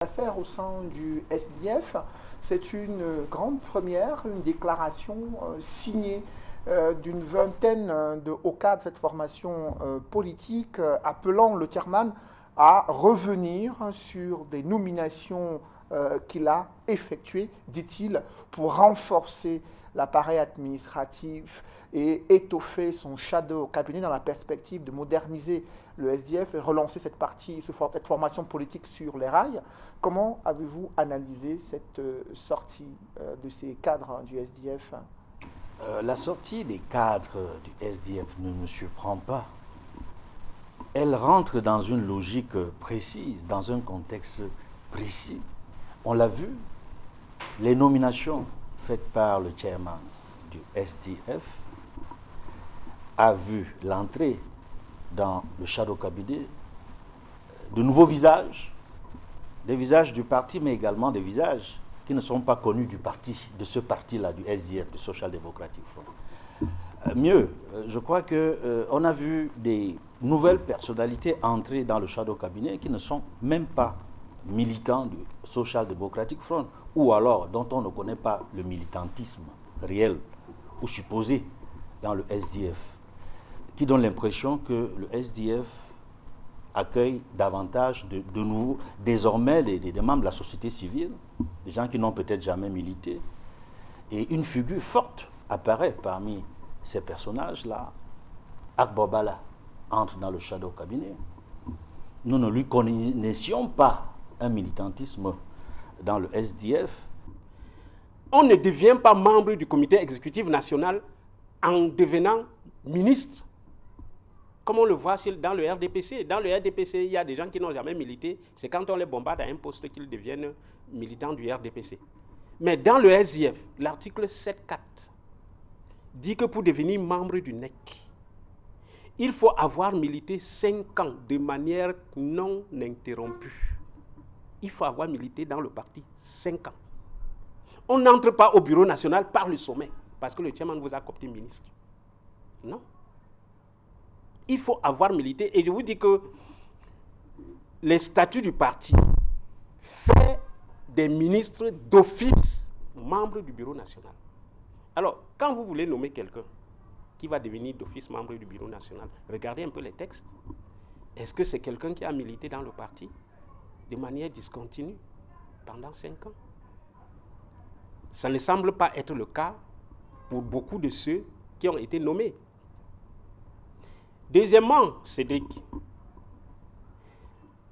Affaire au sein du SDF, c'est une grande première, une déclaration signée d'une vingtaine de hauts cadres de cette formation politique appelant le chairman à revenir sur des nominations qu'il a effectuées, dit-il, pour renforcer l'appareil administratif et étoffer son shadow cabinet dans la perspective de moderniser le SDF et relancer cette formation politique sur les rails. Comment avez-vous analysé cette sortie de ces cadres du SDF? La sortie des cadres du SDF ne me surprend pas. Elle rentre dans une logique précise, dans un contexte précis. On l'a vu, les nominations faites par le chairman du SDF a vu l'entrée dans le shadow cabinet de nouveaux visages, des visages du parti, mais également des visages qui ne sont pas connus du parti, de ce parti-là, du SDF, du Social Democratic Front. Mieux, je crois qu'on a vu des nouvelles personnalités entrer dans le shadow cabinet qui ne sont même pas militants du Social Democratic Front, ou alors dont on ne connaît pas le militantisme réel ou supposé dans le SDF, qui donne l'impression que le SDF accueille davantage de nouveaux, désormais des membres de la société civile, des gens qui n'ont peut-être jamais milité, et une figure forte apparaît parmi ces personnages-là. Agbobala entre dans le shadow cabinet. Nous ne lui connaissions pas un militantisme dans le SDF. On ne devient pas membre du comité exécutif national en devenant ministre, comme on le voit dans le RDPC. Dans le RDPC, il y a des gens qui n'ont jamais milité. C'est quand on les bombarde à un poste qu'ils deviennent militants du RDPC. Mais dans le SDF, l'article 7.4 dit que pour devenir membre du NEC, il faut avoir milité 5 ans de manière non interrompue. Il faut avoir milité dans le parti 5 ans. On n'entre pas au bureau national par le sommet, parce que le chairman vous a coopté ministre. Non. Il faut avoir milité. Et je vous dis que les statuts du parti fait des ministres d'office membres du bureau national. Alors, quand vous voulez nommer quelqu'un qui va devenir d'office membre du bureau national, regardez un peu les textes. Est-ce que c'est quelqu'un qui a milité dans le parti de manière discontinue pendant 5 ans? Ça ne semble pas être le cas pour beaucoup de ceux qui ont été nommés. Deuxièmement, Cédric,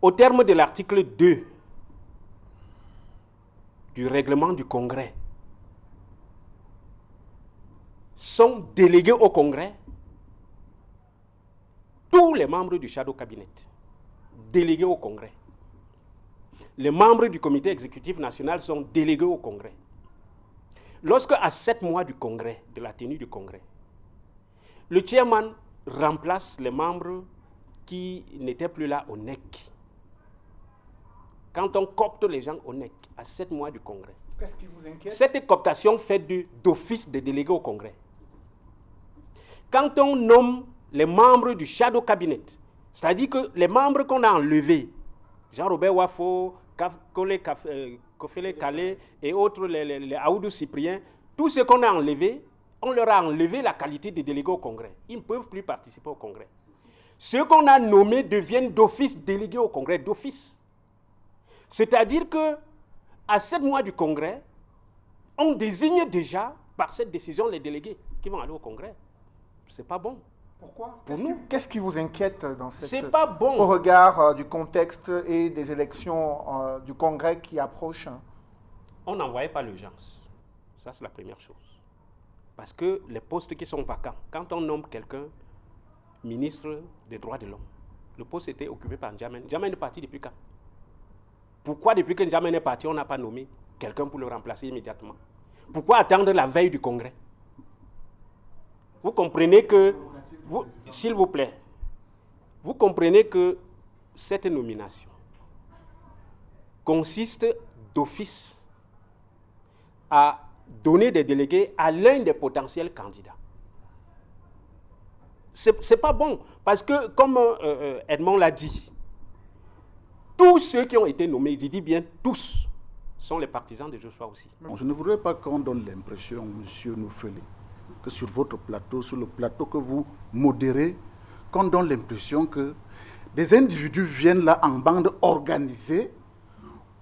au terme de l'article 2 du règlement du Congrès, sont délégués au Congrès tous les membres du Shadow Cabinet, délégués au Congrès. Les membres du comité exécutif national sont délégués au Congrès. Lorsque, à 7 mois du Congrès, de la tenue du Congrès, le chairman remplace les membres qui n'étaient plus là au NEC. Quand on copte les gens au NEC, à 7 mois du Congrès, qu'est-ce qui vous inquiète? Cette cooptation fait d'office des délégués au Congrès. Quand on nomme les membres du Shadow Cabinet, c'est-à-dire que les membres qu'on a enlevés, Jean-Robert Wafo, Kofele Kale et autres, les Aoudou Cyprien, tous ceux qu'on a enlevés, on leur a enlevé la qualité de délégués au Congrès. Ils ne peuvent plus participer au Congrès. Ceux qu'on a nommés deviennent d'office délégués au Congrès, d'office. C'est-à-dire que à 7 mois du Congrès, on désigne déjà par cette décision les délégués qui vont aller au Congrès. C'est pas bon. Pourquoi? Pour nous. Qu'est-ce qui vous inquiète dans cette... C'est pas bon. Au regard du contexte et des élections du Congrès qui approchent? On n'envoyait pas l'urgence. Ça, c'est la première chose. Parce que les postes qui sont vacants, quand on nomme quelqu'un ministre des droits de l'homme, le poste était occupé par N'Djamène. N'Djamène est parti depuis quand? Pourquoi depuis que N'Djamène est parti, on n'a pas nommé quelqu'un pour le remplacer immédiatement? Pourquoi attendre la veille du Congrès? Vous comprenez que, s'il vous plaît, vous comprenez que cette nomination consiste d'office à donner des délégués à l'un des potentiels candidats. C'est pas bon, parce que, comme Edmond l'a dit, tous ceux qui ont été nommés, je dis bien tous, sont les partisans de Joshua aussi. Je ne voudrais pas qu'on donne l'impression, M. Noufeli, que sur votre plateau, sur le plateau que vous modérez, qu'on donne l'impression que des individus viennent là en bande organisée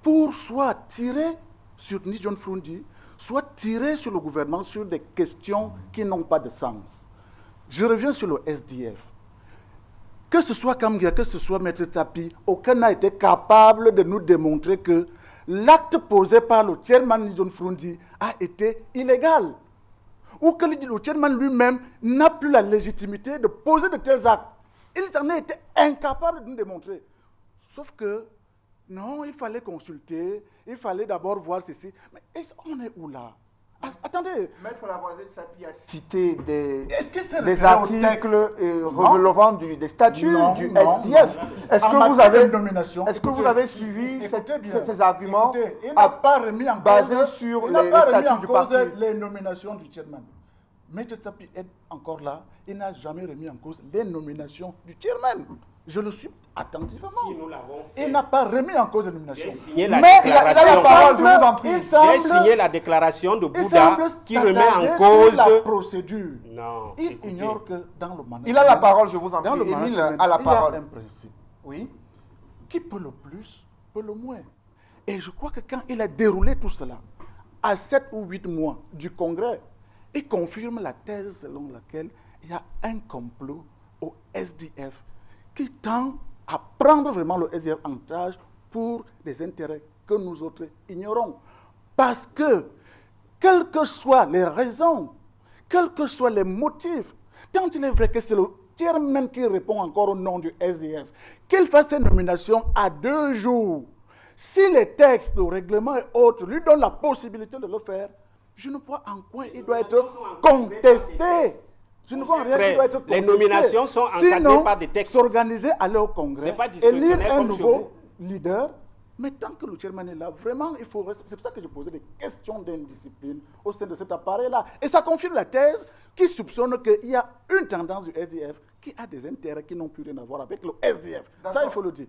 pour soit tirer sur Ni John Frundi, soit tirer sur le gouvernement sur des questions qui n'ont pas de sens. Je reviens sur le SDF. Que ce soit Kamgia, que ce soit Maître Tapi, aucun n'a été capable de nous démontrer que l'acte posé par le chairman Ni John Frundi a été illégal. Ou que le chairman lui-même n'a plus la légitimité de poser de tels actes. Il s'en a été incapable de nous démontrer. Sauf que, non, il fallait consulter, il fallait d'abord voir ceci. Mais on est où là? Attendez. Maître Lavoisier Sapi a cité des articles relevant des statuts du SDF. Est-ce que vous avez suivi ces arguments? Il n'a pas remis en basés sur les statuts du parti. Les nominations du chairman. Maître Sapi est encore là. Il n'a jamais remis en cause les nominations du chairman. Je le suis attentivement. Si nous l'avons fait. Il n'a pas remis en cause les nominations. J'ai signé la déclaration. J'ai signé la déclaration de Bouddha qui remet en cause la procédure. Non. Il ignore que dans le management. Il a la parole, je vous en prie. Dans le Émile management, a la parole. il y a un principe. Oui. Qui peut le plus, peut le moins. Et je crois que quand il a déroulé tout cela, à 7 ou 8 mois du congrès, il confirme la thèse selon laquelle il y a un complot au SDF qui tend à prendre vraiment le SDF en charge pour des intérêts que nous autres ignorons. Parce que, quelles que soient les raisons, quels que soient les motifs, tant il est vrai que c'est le chairman qui répond encore au nom du SDF, qu'il fasse ses nominations à 2 jours, si les textes, le règlement et autres lui donnent la possibilité de le faire, je ne vois en quoi il doit être contesté. Je ne vois rien qui doit être contesté. Les nominations sont encadrées par des textes. S'organiser, aller au congrès, élire un nouveau leader. Mais tant que le chairman est là, vraiment, il faut rester. C'est pour ça que je posais des questions d'indiscipline au sein de cet appareil-là. Et ça confirme la thèse qui soupçonne qu'il y a une tendance du SDF qui a des intérêts qui n'ont plus rien à voir avec le SDF. Ça, il faut le dire.